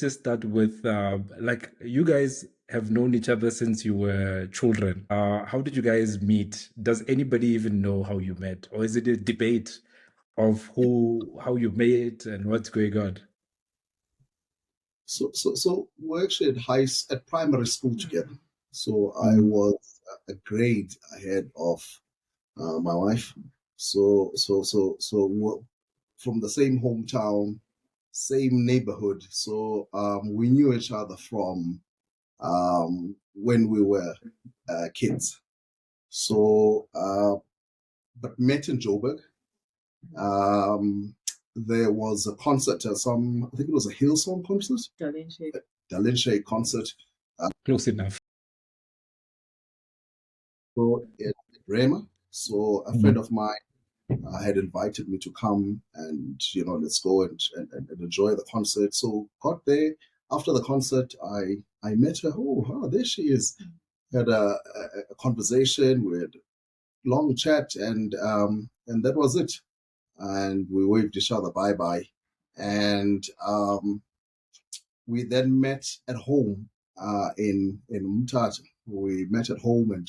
just start with like you guys have known each other since you were children. How did you guys meet? Does anybody even know how you met, or is it a debate of how you met and what's going on? So we're actually at primary school together. So I was a grade ahead of my wife. So from the same hometown, same neighborhood. So we knew each other from when we were kids. So, but met in Joburg. There was a concert at I think it was a Hillsong concert, Dalinche concert. Close enough. So in Bremer. So a friend of mine had invited me to come and let's go and enjoy the concert. So got there after the concert. I met her. Oh, there she is. Had a conversation. We had long chat, and that was it. And we waved each other bye bye, and we then met at home in Mthatha. We met at home, and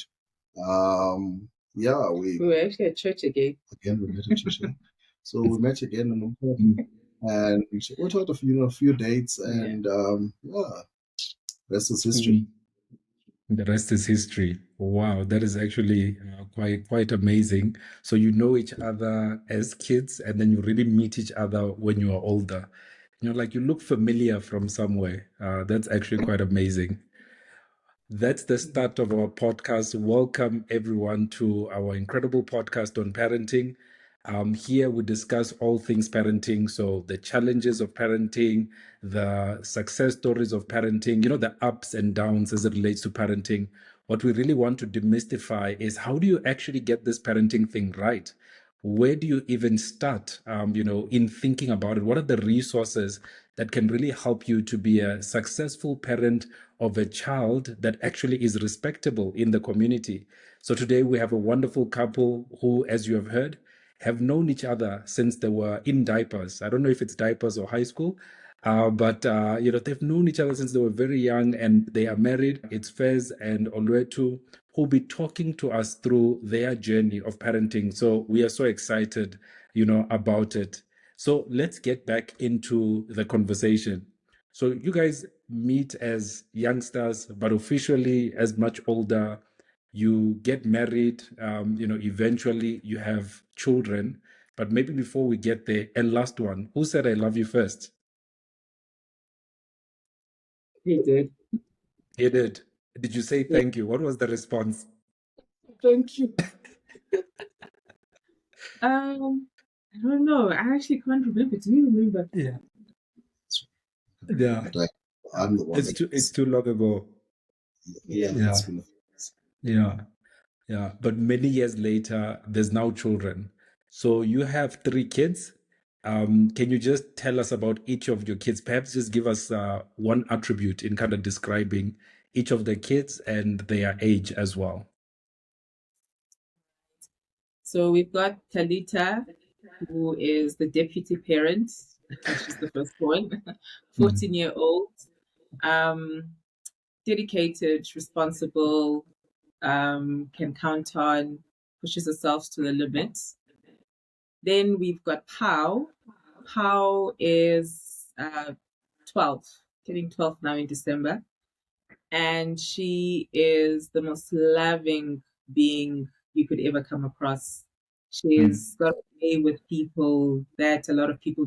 we were actually at church again. We met at church. So we met again in Mthatha, and we went out a few dates, and rest is history. The rest is history. Wow, that is actually quite amazing. So you know each other as kids, and then you really meet each other when you are older. Like you look familiar from somewhere. That's actually quite amazing. That's the start of our podcast. Welcome everyone to our incredible podcast on parenting. Here we discuss all things parenting. So the challenges of parenting, the success stories of parenting, the ups and downs as it relates to parenting. What we really want to demystify is how do you actually get this parenting thing right? Where do you even start, in thinking about it? What are the resources that can really help you to be a successful parent of a child that actually is respectable in the community? So today we have a wonderful couple who, as you have heard, have known each other since they were in diapers. I don't know if it's diapers or high school, but they've known each other since they were very young, and they are married. It's Fez and Olwethu who'll be talking to us through their journey of parenting. So we are so excited, about it. So let's get back into the conversation. So you guys meet as youngsters, but officially as much older. You get married, eventually you have children. But maybe before we get there, and last one, who said I love you first? He did. He did. Did you say thank you? What was the response? Thank you. I don't know. I actually can't remember. Do you remember? Yeah. Yeah. I'm the one. It's too long ago. Yeah. Yeah. But many years later, there's now children. So you have 3 kids. Can you just tell us about each of your kids? Perhaps just give us one attribute in kind of describing each of the kids and their age as well. So we've got Talita, who is the deputy parent. She's the first one, 14-year-old, dedicated, responsible, can count on, pushes herself to the limits. Then we've got Pau. Pau is 12, getting 12 now in December. And she is the most loving being you could ever come across. She's got a way with people that a lot of people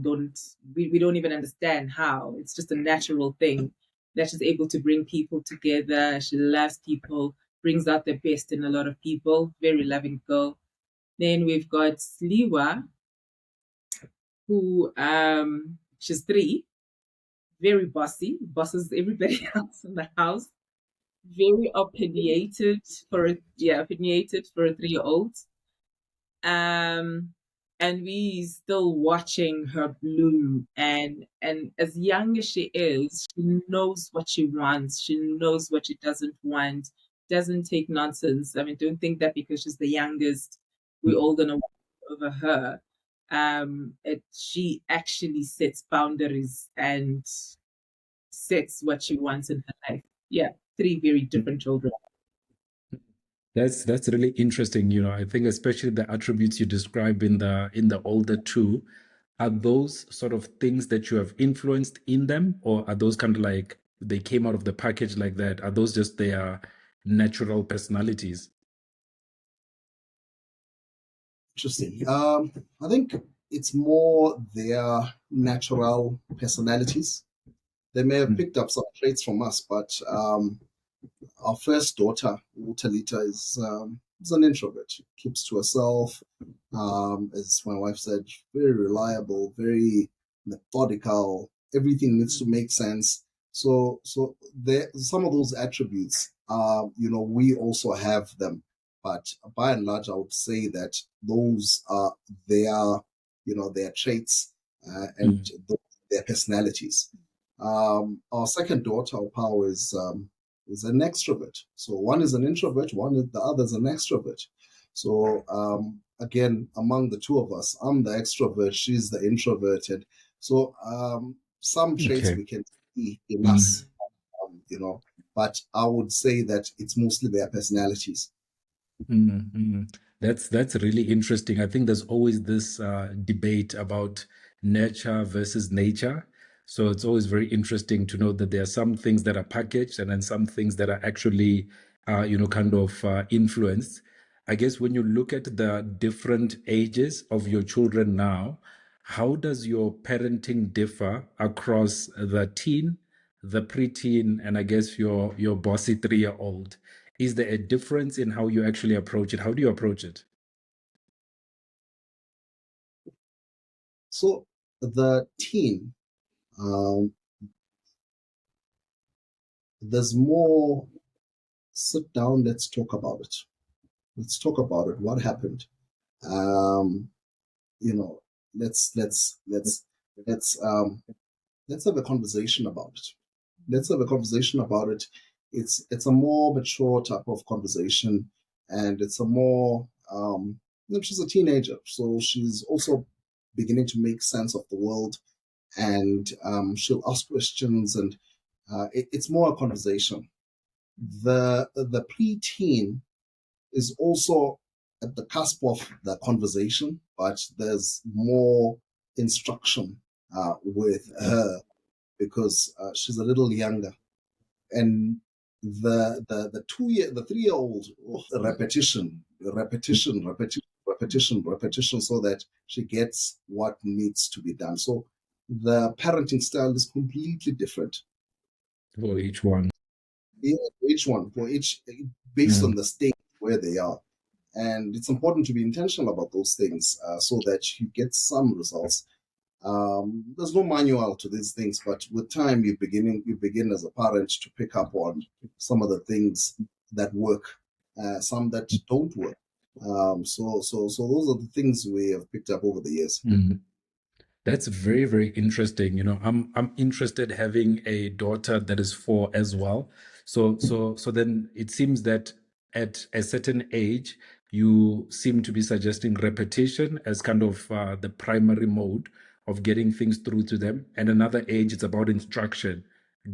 we don't even understand how. It's just a natural thing that she's able to bring people together. She loves people, brings out the best in a lot of people. Very loving girl. Then we've got Sliwa, who she's 3, very bossy, bosses everybody else in the house. Very opinionated for a 3-year-old. And we still watching her bloom, and as young as she is, she knows what she wants, she knows what she doesn't want, doesn't take nonsense. I mean, don't think that because she's the youngest we're all gonna walk over her. She actually sets boundaries and sets what she wants in her life. Yeah, three very different children. That's really interesting. I think especially the attributes you describe in the older two, are those sort of things that you have influenced in them, or are those kind of like they came out of the package like that? Are those just their natural personalities? Interesting. I think it's more their natural personalities. They may have picked up some traits from us, but our first daughter, Utalita, is an introvert. She keeps to herself. As my wife said, very reliable, very methodical. Everything needs to make sense. So there, some of those attributes, we also have them. But by and large, I would say that those are their, their traits and their personalities. Our second daughter, our power is an extrovert. So one is an introvert, the other is an extrovert. So again, among the two of us, I'm the extrovert, she's the introverted. So some traits we can see in us, but I would say that it's mostly their personalities. Mm-hmm. That's really interesting. I think there's always this debate about nurture versus nature. So it's always very interesting to know that there are some things that are packaged and then some things that are actually, kind of influenced. I guess when you look at the different ages of your children now, how does your parenting differ across the teen, the preteen, and I guess your bossy 3-year-old? Is there a difference in how you actually approach it? How do you approach it? So the teen, um, there's more sit down, let's talk about it. Let's talk about it. What happened? Um, you know, let's let's let's let's um let's have a conversation about it. Let's have a conversation about it. It's a more mature type of conversation, and it's a more she's a teenager, so she's also beginning to make sense of the world, and she'll ask questions, and it's more a conversation. The preteen is also at the cusp of the conversation, but there's more instruction with her because she's a little younger. And the 2 year, the 3-year old, repetition, so that she gets what needs to be done. So the parenting style is completely different. For each one. Yeah, for each, based on the state where they are. And it's important to be intentional about those things so that you get some results. There's no manual to these things, but with time, you begin as a parent to pick up on some of the things that work, some that don't work. So those are the things we have picked up over the years. That's very, very interesting. I'm interested having a daughter that is 4 as well. So then it seems that at a certain age, you seem to be suggesting repetition as kind of the primary mode of getting things through to them. And another age, it's about instruction.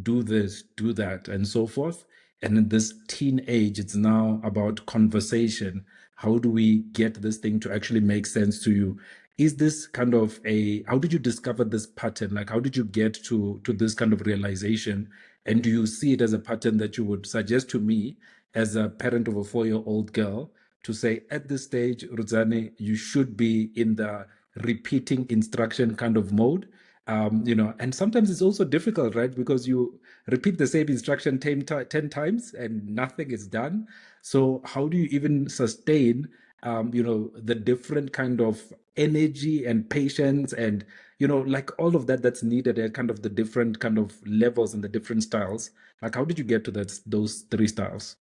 Do this, do that, and so forth. And in this teen age, it's now about conversation. How do we get this thing to actually make sense to you? Is this kind of how did you discover this pattern? Like, how did you get to this kind of realization? And do you see it as a pattern that you would suggest to me as a parent of a 4-year-old girl to say, at this stage, Ruzane, you should be in the repeating instruction kind of mode? And sometimes it's also difficult, right? Because you repeat the same instruction 10 times and nothing is done. So how do you even sustain the different kind of energy and patience and like all of that that's needed at kind of the different kind of levels and the different styles? Like, how did you get to those 3 styles?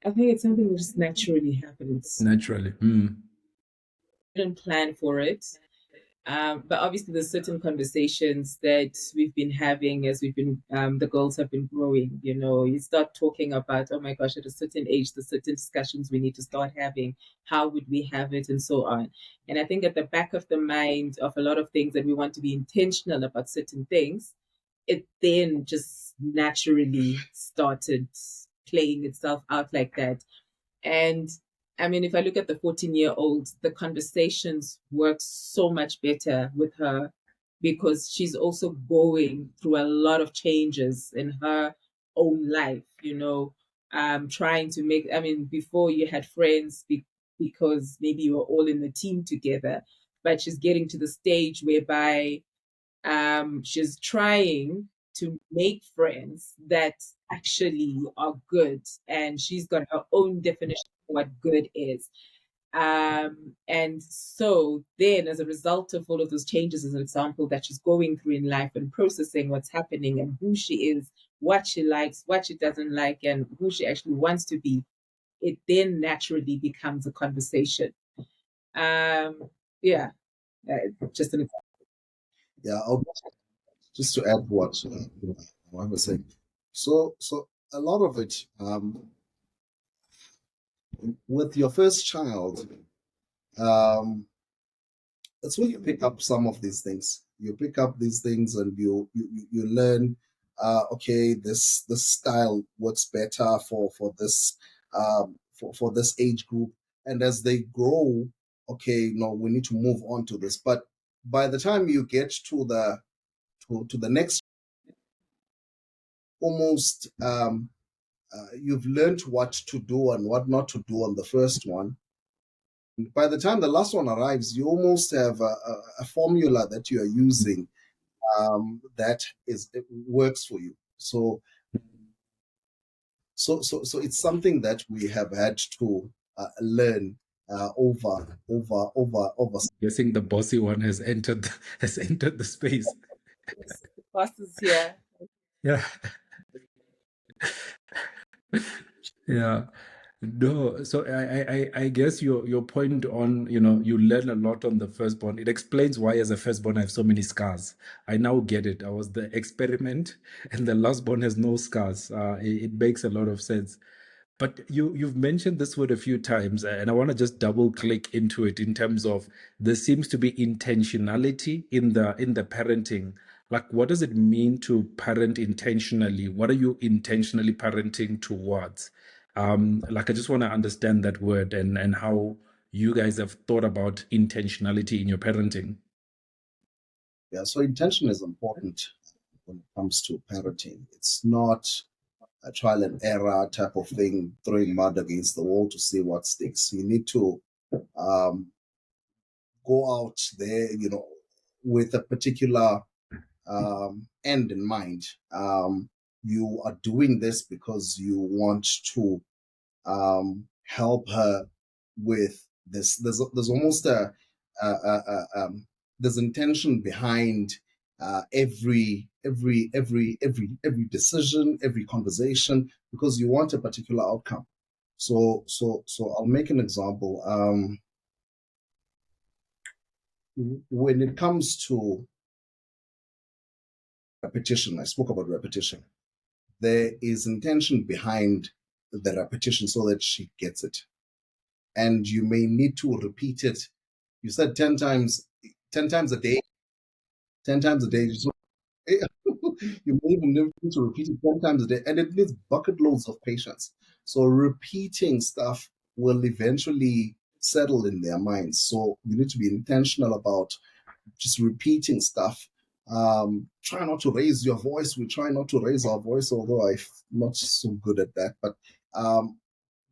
I think it's something that just naturally happens. Naturally. I didn't plan for it. But obviously, there's certain conversations that we've been having as we've been, the girls have been growing. You know, you start talking about, oh my gosh, at a certain age, the certain discussions we need to start having. How would we have it, and so on. And I think at the back of the mind of a lot of things that we want to be intentional about certain things, it then just naturally started playing itself out like that. And I mean, if I look at the 14-year-old, the conversations work so much better with her because she's also going through a lot of changes in her own life, you know, trying to make, I mean, before you had friends because maybe you were all in the team together, but she's getting to the stage whereby she's trying to make friends that actually are good, and she's got her own definition of what good is. And so then, as a result of all of those changes, as an example, that she's going through in life and processing what's happening and who she is, what she likes, what she doesn't like, and who she actually wants to be, it then naturally becomes a conversation. Yeah, just an example. Yeah, just to add what I was saying. So a lot of it with your first child, um, that's where you pick up some of these things. You pick up these things and you learn. Okay, this style works better for this age group, and as they grow, okay, no, we need to move on to this. But by the time you get to the next, almost you've learned what to do and what not to do on the first one. By the time the last one arrives, you almost have a formula that you are using that it works for you. So it's something that we have had to learn over. Guessing the bossy one has entered has entered the space. Yes, the boss is here. Yeah. Yeah. No, so I guess your point on, you learn a lot on the firstborn. It explains why as a firstborn I have so many scars. I now get it. I was the experiment and the lastborn has no scars. It makes a lot of sense. But you've mentioned this word a few times, and I want to just double click into it in terms of there seems to be intentionality in the parenting. Like, what does it mean to parent intentionally? What are you intentionally parenting towards? Like, I just want to understand that word and how you guys have thought about intentionality in your parenting. Yeah, so intention is important when it comes to parenting. It's not a trial and error type of thing, throwing mud against the wall to see what sticks. You need to um, go out there, with a particular end in mind. You are doing this because you want to help her with this. There's almost there's intention behind every decision, every conversation, because you want a particular outcome. So I'll make an example. When it comes to repetition, I spoke about repetition. There is intention behind the repetition so that she gets it. And you may need to repeat it. You said 10 times, 10 times a day, 10 times a day. So, you may even need to repeat it 10 times a day. And it needs bucket loads of patience. So repeating stuff will eventually settle in their minds. So you need to be intentional about just repeating stuff. Try not to raise your voice. We try not to raise our voice, although I'm not so good at that. But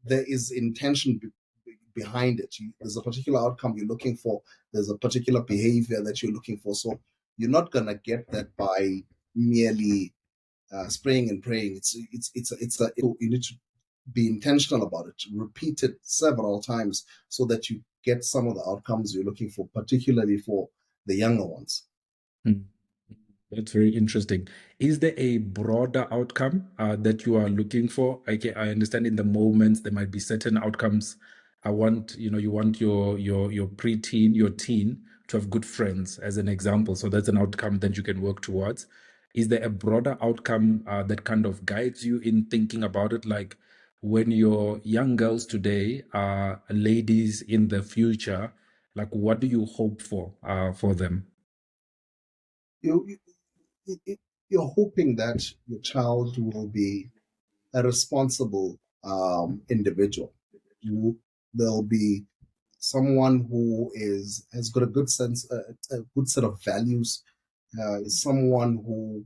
there is intention behind it. There's a particular outcome you're looking for. There's a particular behavior that you're looking for. So you're not gonna get that by merely spraying and praying. You need to be intentional about it. Repeat it several times so that you get some of the outcomes you're looking for, particularly for the younger ones. That's very interesting. Is there a broader outcome that you are looking for? I understand in the moments there might be certain outcomes. You want your preteen, your teen to have good friends, as an example. So that's an outcome that you can work towards. Is there a broader outcome that kind of guides you in thinking about it? Like when your young girls today are ladies in the future, like what do you hope for them? You, you're hoping that your child will be a responsible individual. You, they'll be someone who has got a good sense, a good set of values, is someone who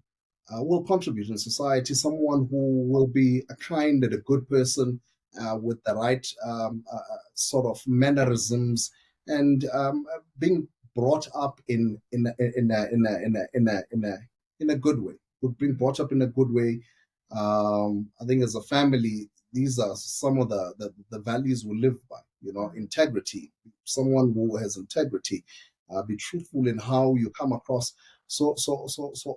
will contribute in society, someone who will be a kind and a good person with the right sort of mannerisms, and being brought up in a good way. Being brought up in a good way. I think as a family, these are some of the values we live by. Integrity. Someone who has integrity, be truthful in how you come across. So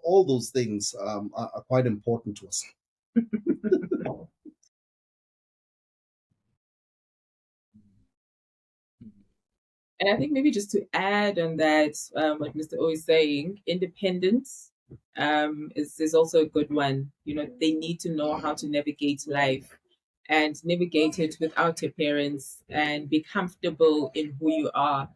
all those things are quite important to us. And I think maybe just to add on that, what Mr. O is saying, independence is also a good one. They need to know how to navigate life and navigate it without your parents and be comfortable in who you are.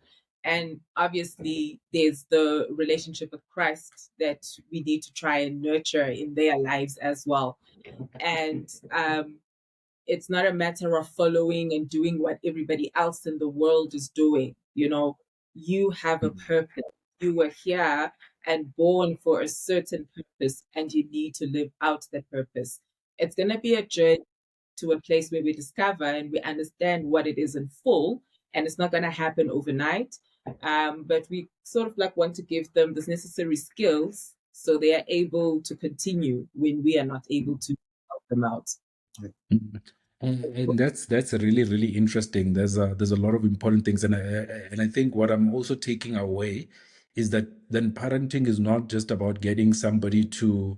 And obviously, there's the relationship with Christ that we need to try and nurture in their lives as well. And it's not a matter of following and doing what everybody else in the world is doing. You have a purpose. You were here and born for a certain purpose, and you need to live out that purpose. It's going to be a journey to a place where we discover and we understand what it is in full, and it's not going to happen overnight. But we sort of like want to give them the necessary skills so they are able to continue when we are not able to help them out. Mhm. And that's really really interesting. There's a lot of important things, and I think what I'm also taking away is that then parenting is not just about getting somebody to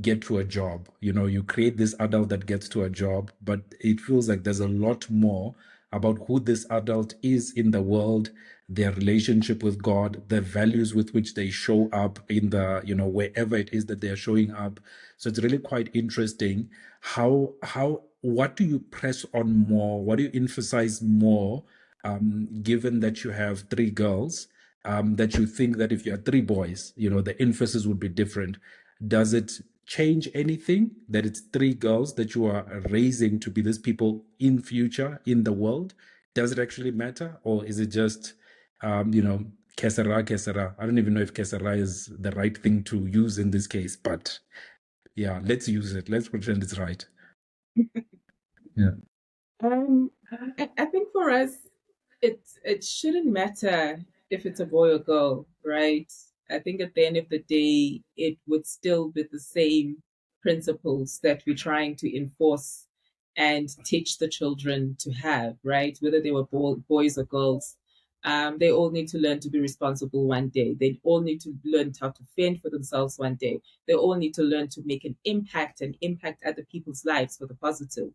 get to a job. You create this adult that gets to a job, but it feels like there's a lot more about who this adult is in the world, their relationship with God, the values with which they show up in the wherever it is that they're showing up. So it's really quite interesting how what do you press on more, what do you emphasize more, given that you have three girls, that you think that if you had three boys, the emphasis would be different. Does it change anything that it's three girls that you are raising to be these people in future in the world? Does it actually matter, or is it just kesera? I don't even know if kesera is the right thing to use in this case, but yeah, let's use it. Let's pretend it's right. Yeah. Um, I think for us, it shouldn't matter if it's a boy or girl, right? I think at the end of the day, it would still be the same principles that we're trying to enforce and teach the children to have, right? Whether they were boys or girls, they all need to learn to be responsible one day. They all need to learn how to fend for themselves one day. They all need to learn to make an impact and impact other people's lives for the positive.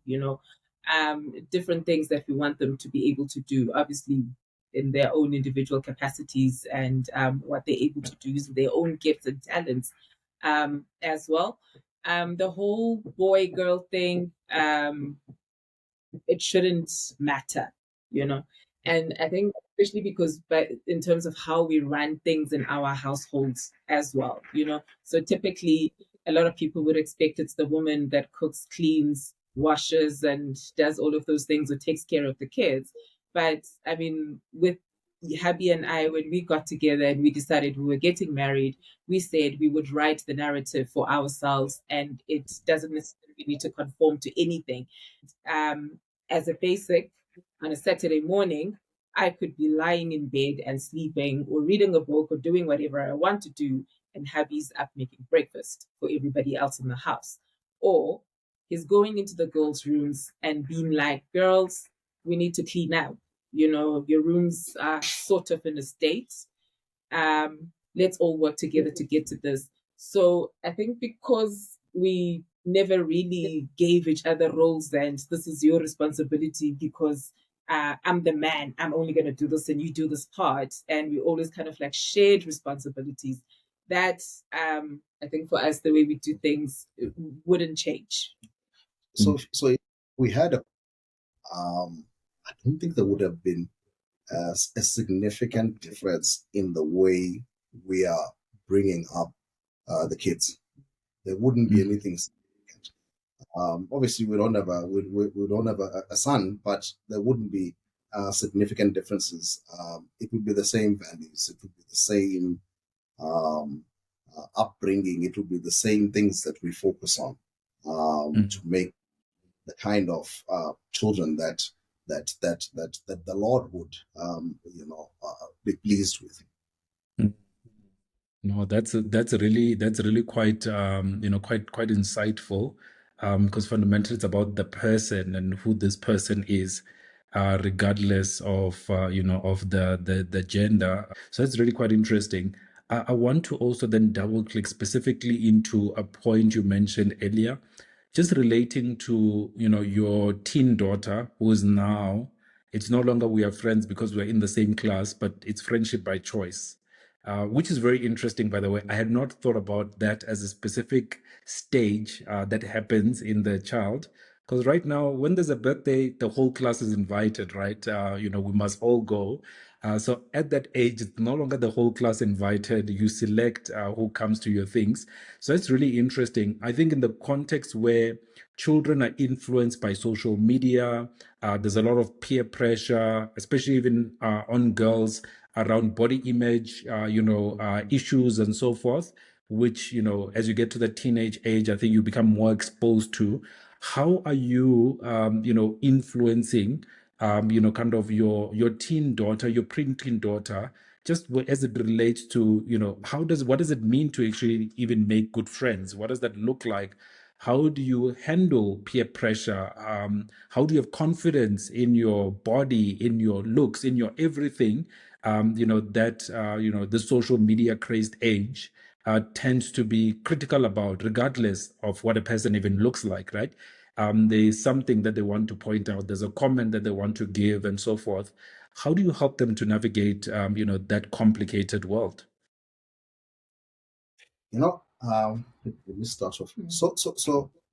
Different things that we want them to be able to do, obviously in their own individual capacities and what they're able to do using their own gifts and talents as well. The whole boy girl thing, it shouldn't matter, you know. And I think especially because in terms of how we run things in our households as well. So typically a lot of people would expect it's the woman that cooks, cleans, washes, and does all of those things or takes care of the kids. But I mean, with hubby and I, when we got together and we decided we were getting married, we said we would write the narrative for ourselves and it doesn't necessarily need to conform to anything. um, as a basic, on a Saturday morning, I could be lying in bed and sleeping or reading a book or doing whatever I want to do, and hubby's up making breakfast for everybody else in the house. Or he's going into the girls' rooms and being like, girls, we need to clean up. Your rooms are sort of in a state. Let's all work together to get to this. So I think because we never really gave each other roles and this is your responsibility because I'm the man, I'm only going to do this and you do this part. And we always kind of like shared responsibilities. That, I think for us, the way we do things wouldn't change. So if we had I don't think there would have been a significant difference in the way we are bringing up the kids. There wouldn't be anything significant. Obviously, we don't have a son, but there wouldn't be significant differences. It would be the same values. It would be the same um, upbringing. It would be the same things that we focus on to make the kind of children that the Lord would be pleased with. No, that's really quite quite insightful, because fundamentally it's about the person and who this person is, regardless of of the gender. So that's really quite interesting. I want to also then double click specifically into a point you mentioned earlier, just relating to your teen daughter, who is now, it's no longer we are friends because we're in the same class, but it's friendship by choice. Which is very interesting, by the way. I had not thought about that as a specific stage that happens in the child. Because right now, when there's a birthday, the whole class is invited, right? We must all go. So at that age, it's no longer the whole class invited. You select who comes to your things. So it's really interesting. I think in the context where children are influenced by social media, there's a lot of peer pressure, especially even on girls around body image, issues and so forth, which, as you get to the teenage age, I think you become more exposed to. How are you, influencing, kind of your teen daughter, your preteen daughter, just as it relates to, what does it mean to actually even make good friends? What does that look like? How do you handle peer pressure? How do you have confidence in your body, in your looks, in your everything? The social media crazed age tends to be critical about, regardless of what a person even looks like, right? There's something that they want to point out, there's a comment that they want to give, and so forth. How do you help them to navigate, that complicated world? Let me start off. So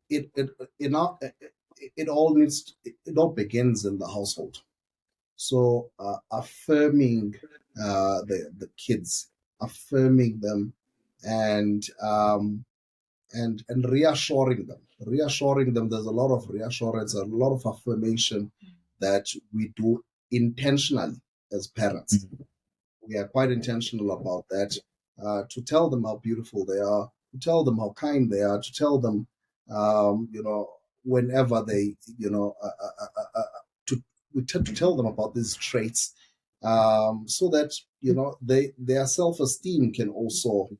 it all begins in the household. So affirming the kids, affirming them, and reassuring them. Reassuring them. There's a lot of reassurance, a lot of affirmation that we do intentionally as parents. We are quite intentional about that, to tell them how beautiful they are, to tell them how kind they are, to tell them, whenever they, we tend to tell them about these traits, so that their self-esteem can also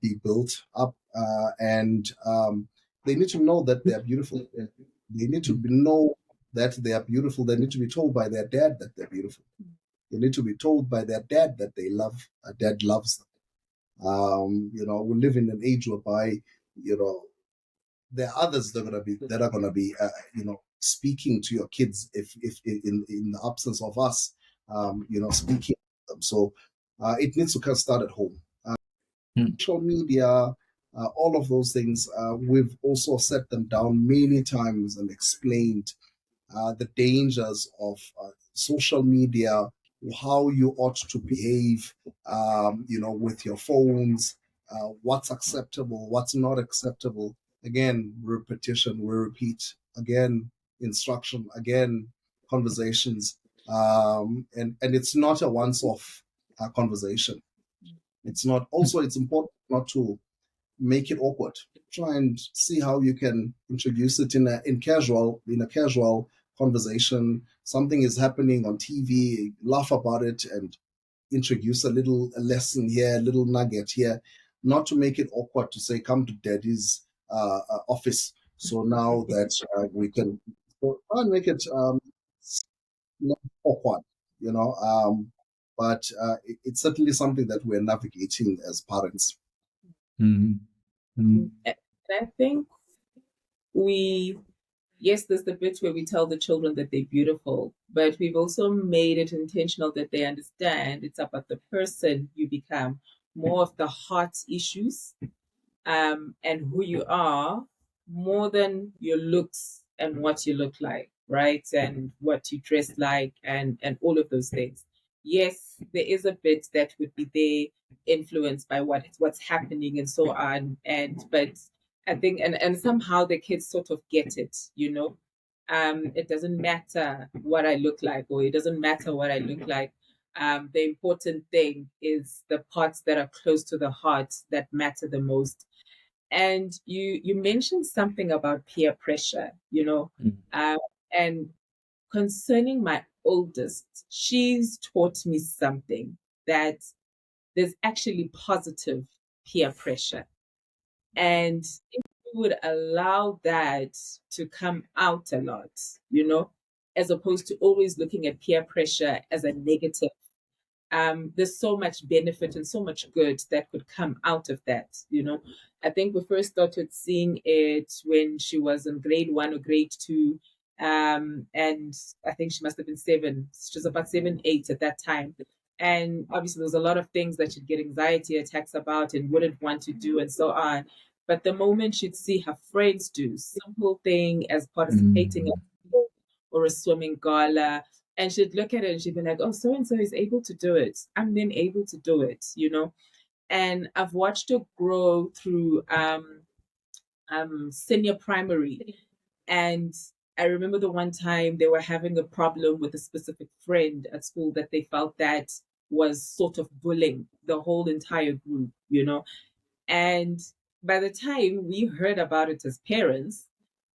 be built up, and they need to know that they are beautiful. They need to know that they are beautiful. They need to be told by their dad that they're beautiful. They need to be told by their dad that they love. Dad loves them. We live in an age whereby there are others that are gonna be speaking to your kids if in the absence of us, speaking to them. So it needs to kind of start at home. Social media, all of those things, we've also set them down many times and explained the dangers of social media, how you ought to behave, with your phones, what's acceptable, what's not acceptable. Again, repetition, we repeat. Again, instruction. Again, conversations. And it's not a once-off conversation. It's not. Also, it's important not to make it awkward. Try and see how you can introduce it in a casual conversation. Something is happening on TV, laugh about it and introduce a lesson here, a little nugget here, not to make it awkward, to say, come to daddy's office. So now that we can try and make it not awkward, but it's certainly something that we're navigating as parents. Mm-hmm. Mm-hmm. And I think we yes, there's the bit where we tell the children that they're beautiful, but we've also made it intentional that they understand it's about the person you become, more of the heart issues, and who you are, more than your looks and what you look like, right? And what you dress like, and all of those things. Yes, there is a bit that would be there, influenced by what's happening and so on. And but I think, and somehow the kids sort of get it, you know. It doesn't matter what I look like, or it doesn't matter what I look like. The important thing is the parts that are close to the heart that matter the most. And you mentioned something about peer pressure, you know, Mm. um, and concerning my oldest, she's taught me something, that there's actually positive peer pressure. And if we would allow that to come out a lot, you know, as opposed to always looking at peer pressure as a negative, there's so much benefit and so much good that could come out of that. You know, I think we first started seeing it when she was in grade 1 or grade 2. And I think she must have been 7. She was about 7, 8 at that time. And obviously, there was a lot of things that she'd get anxiety attacks about and wouldn't want to do, and so on. But the moment she'd see her friends do simple thing as participating Mm. at or a swimming gala, and she'd look at it and she'd be like, oh, so and so is able to do it. I'm then able to do it, you know? And I've watched her grow through senior primary. And I remember the one time they were having a problem with a specific friend at school that they felt that was sort of bullying the whole entire group, you know? And by the time we heard about it as parents,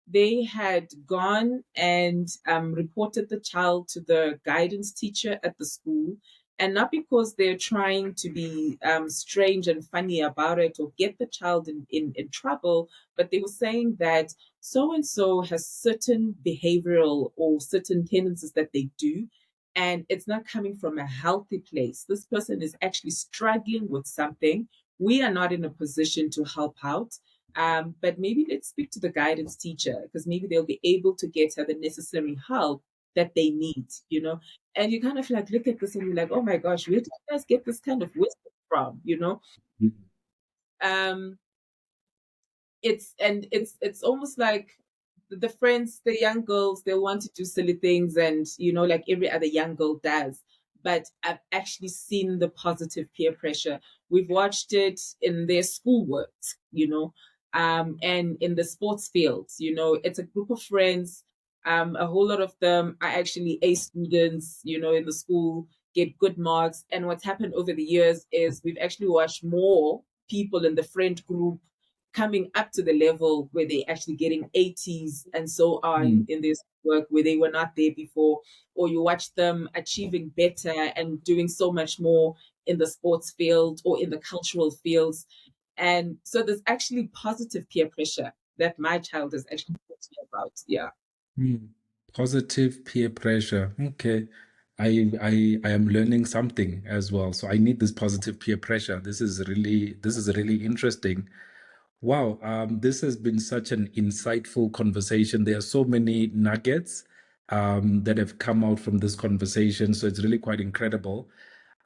they had gone and reported the child to the guidance teacher at the school. And not because they're trying to be strange and funny about it or get the child in trouble, but they were saying that so and so has certain behavioral or certain tendencies that they do. And it's not coming from a healthy place. This person is actually struggling with something. We are not in a position to help out, but maybe let's speak to the guidance teacher, because maybe they'll be able to get her the necessary help that they need, you know? And you kind of like look at this and you're like, oh my gosh, where did you guys get this kind of wisdom from, you know? Mm. Um, it's almost like the friends, the young girls, they want to do silly things, and you know, like every other young girl does. But I've actually seen the positive peer pressure. We've watched it in their schoolwork, you know, and in the sports fields. You know, it's a group of friends. A whole lot of them are actually A students, you know, in the school, get good marks. And what's happened over the years is we've actually watched more people in the friend group coming up to the level where they're actually getting 80s and so on Mm. in this work where they were not there before, or you watch them achieving better and doing so much more in the sports field or in the cultural fields. And so there's actually positive peer pressure that my child has actually talked to me about. Yeah. Mm. Positive peer pressure. Okay. I am learning something as well. So I need this positive peer pressure. This is really interesting. Wow, this has been such an insightful conversation. There are so many nuggets that have come out from this conversation. So it's really quite incredible.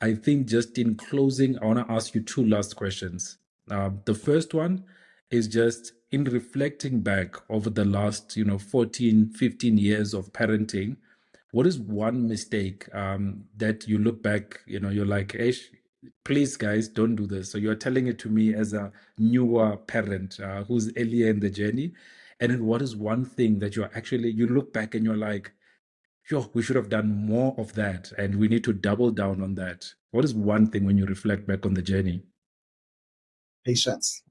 I think just in closing, I want to ask you two last questions. The first one is just in reflecting back over the last, 14, 15 years of parenting, what is one mistake that you look back, you're like, Ish, please, guys, don't do this. So you're telling it to me as a newer parent who's earlier in the journey. And then what is one thing that you look back and you're like, sure, we should have done more of that and we need to double down on that. What is one thing when you reflect back on the journey? Patience.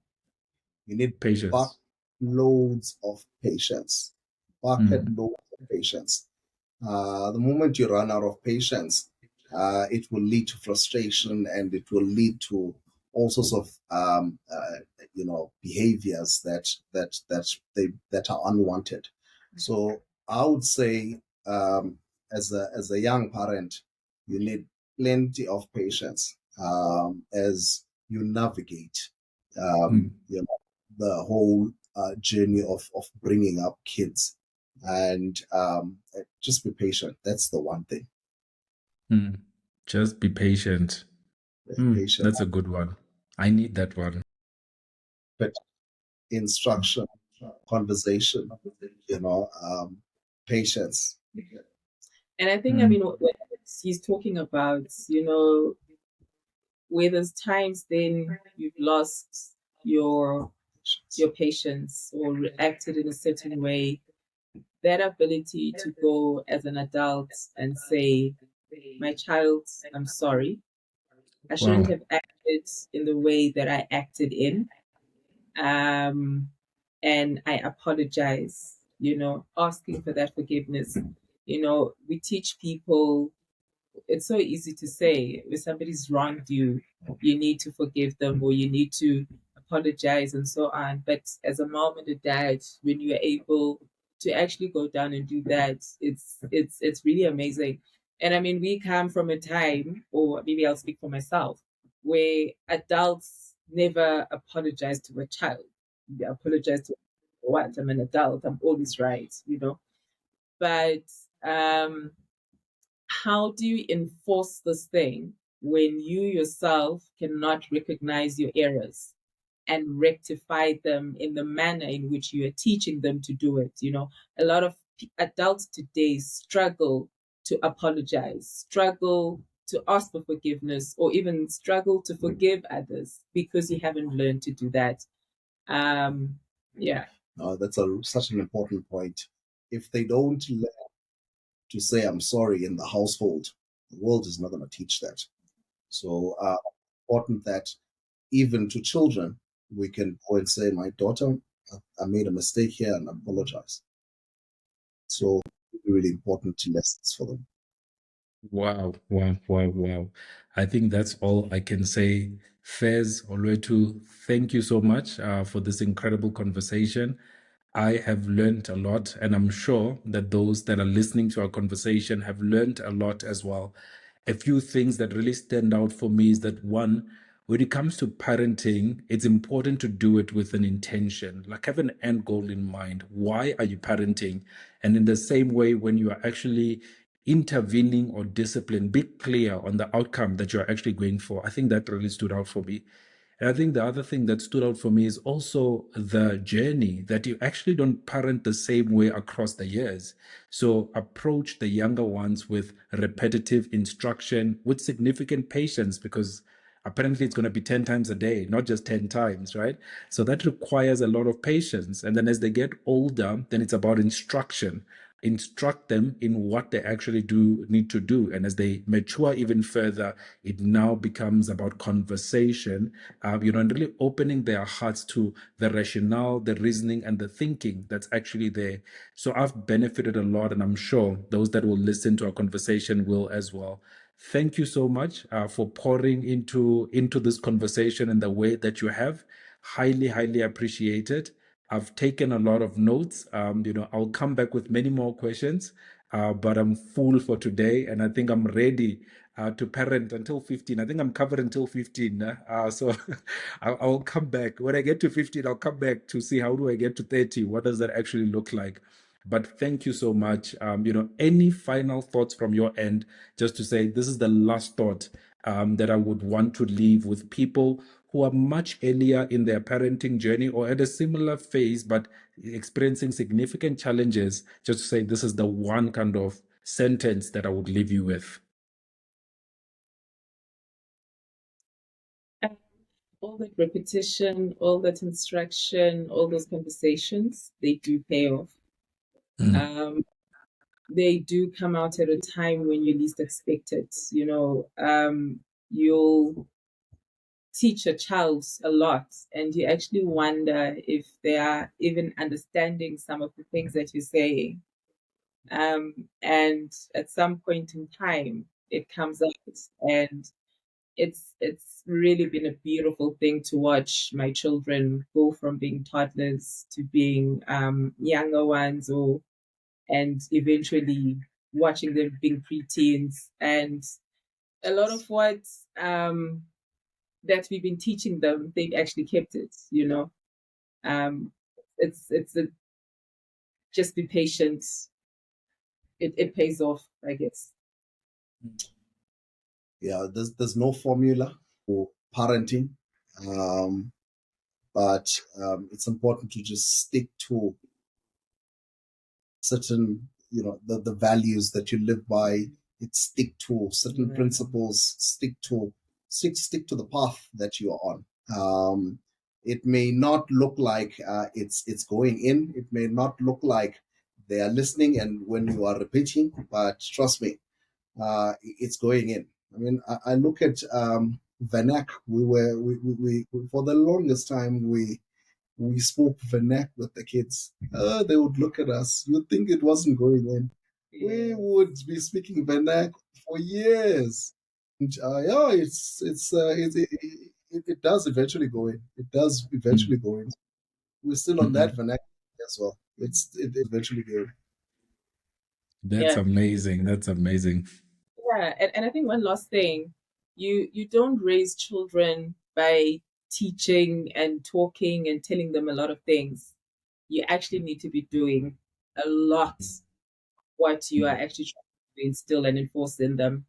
You need bucket Patience. loads of patience. Bucket Mm. loads of patience. The moment you run out of patience, it will lead to frustration and it will lead to all sorts of behaviors that are unwanted. So I would say, as a young parent, you need plenty of patience as you navigate Mm. the whole journey of bringing up kids. and just be patient. That's the one thing. Just be patient. Patient, That's a good one. I need that one. but instruction, conversation, patience. And I think, I mean, what he's talking about, where there's times then you've lost your patience or reacted in a certain way, that ability to go as an adult and say, my child, I'm sorry. I Wow. shouldn't have acted in the way that I acted in. And I apologize, asking for that forgiveness. We teach people, it's so easy to say if somebody's wronged you, you need to forgive them or you need to apologize and so on. But as a mom and a dad, when you're able to actually go down and do that, it's really amazing. And I mean, we come from a time, or maybe I'll speak for myself, where adults never apologize to a child. They apologize to what? I'm an adult. I'm always right. But how do you enforce this thing when you yourself cannot recognize your errors and rectify them in the manner in which you are teaching them to do it? A lot of adults today struggle to apologize, struggle to ask for forgiveness, or even struggle to forgive others because you haven't learned to do that. Yeah. That's such an important point. If they don't learn to say I'm sorry in the household, the world is not going to teach that. So important that even to children, we can go and say, my daughter, I made a mistake here and apologize. So really important lessons for them. Wow, wow, wow, wow. I think that's all I can say. Fez, Olwethu, thank you so much for this incredible conversation. I have learned a lot, and I'm sure that those that are listening to our conversation have learned a lot as well. A few things that really stand out for me is that one, when it comes to parenting, it's important to do it with an intention, like have an end goal in mind. Why are you parenting? And in the same way, when you are actually intervening or discipline, be clear on the outcome that you're actually going for. I think that really stood out for me. And I think the other thing that stood out for me is also the journey that you actually don't parent the same way across the years. So approach the younger ones with repetitive instruction, with significant patience, because apparently it's going to be 10 times a day, not just 10 times, right? So that requires a lot of patience. And then as they get older, then it's about instruction. Instruct them in what they actually do need to do. And as they mature even further, it now becomes about conversation, and really opening their hearts to the rationale, the reasoning, and the thinking that's actually there. So I've benefited a lot, and I'm sure those that will listen to our conversation will as well. Thank you so much for pouring into this conversation in the way that you have. Highly, highly appreciated. I've taken a lot of notes. I'll come back with many more questions, but I'm full for today, and I think I'm ready to parent until 15. I think I'm covered until 15. So I'll come back. When I get to 15, I'll come back to see how do I get to 30? What does that actually look like? But thank you so much. Any final thoughts from your end, just to say this is the last thought that I would want to leave with people who are much earlier in their parenting journey or at a similar phase, but experiencing significant challenges, just to say this is the one kind of sentence that I would leave you with. All that repetition, all that instruction, all those conversations, they do pay off. They do come out at a time when you least expect it. You'll teach a child a lot, and you actually wonder if they are even understanding some of the things that you're saying. And at some point in time, it comes out, and it's really been a beautiful thing to watch my children go from being toddlers to being younger ones, and eventually watching them being preteens. And a lot of what that we've been teaching them, they've actually kept it. Um, it's a just be patient. It pays off, I guess. Yeah, there's no formula for parenting, but it's important to just stick to certain, the values that you live by. It stick to certain principles. Stick to the path that you are on. It may not look like it's going in. It may not look like they are listening, and when you are repeating, but trust me, it's going in. I mean, I look at Vernac. We for the longest time we spoke Vernac with the kids. They would look at us. You'd think it wasn't going in. We would be speaking Vernac for years. And, yeah, it does eventually go in. It does eventually go in. We're still on that Vernac as well. It eventually go in. That's amazing. That's amazing. Yeah, and I think one last thing, you don't raise children by teaching and talking and telling them a lot of things. You actually need to be doing a lot what you are actually trying to instill and enforce in them,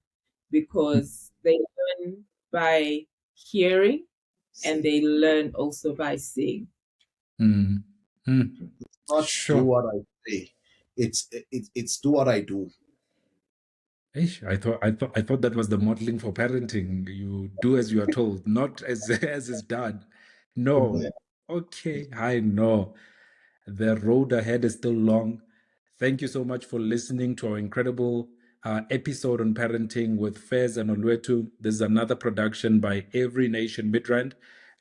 because they learn by hearing and they learn also by seeing. Not do Sure. what I say. It's do what I do. I thought that was the modeling for parenting. You do as you are told, not as as is done. No. Okay, I know. The road ahead is still long. Thank you so much for listening to our incredible episode on parenting with Fez and Olwethu. This is another production by Every Nation Midrand.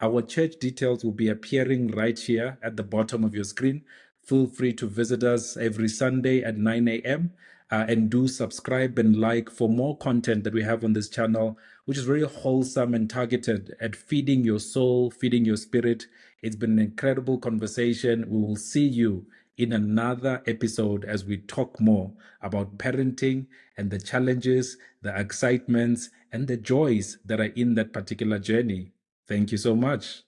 Our church details will be appearing right here at the bottom of your screen. Feel free to visit us every Sunday at 9 a.m. And do subscribe and like for more content that we have on this channel, which is very wholesome and targeted at feeding your soul, feeding your spirit. It's been an incredible conversation. We will see you in another episode as we talk more about parenting and the challenges, the excitements, and the joys that are in that particular journey. Thank you so much.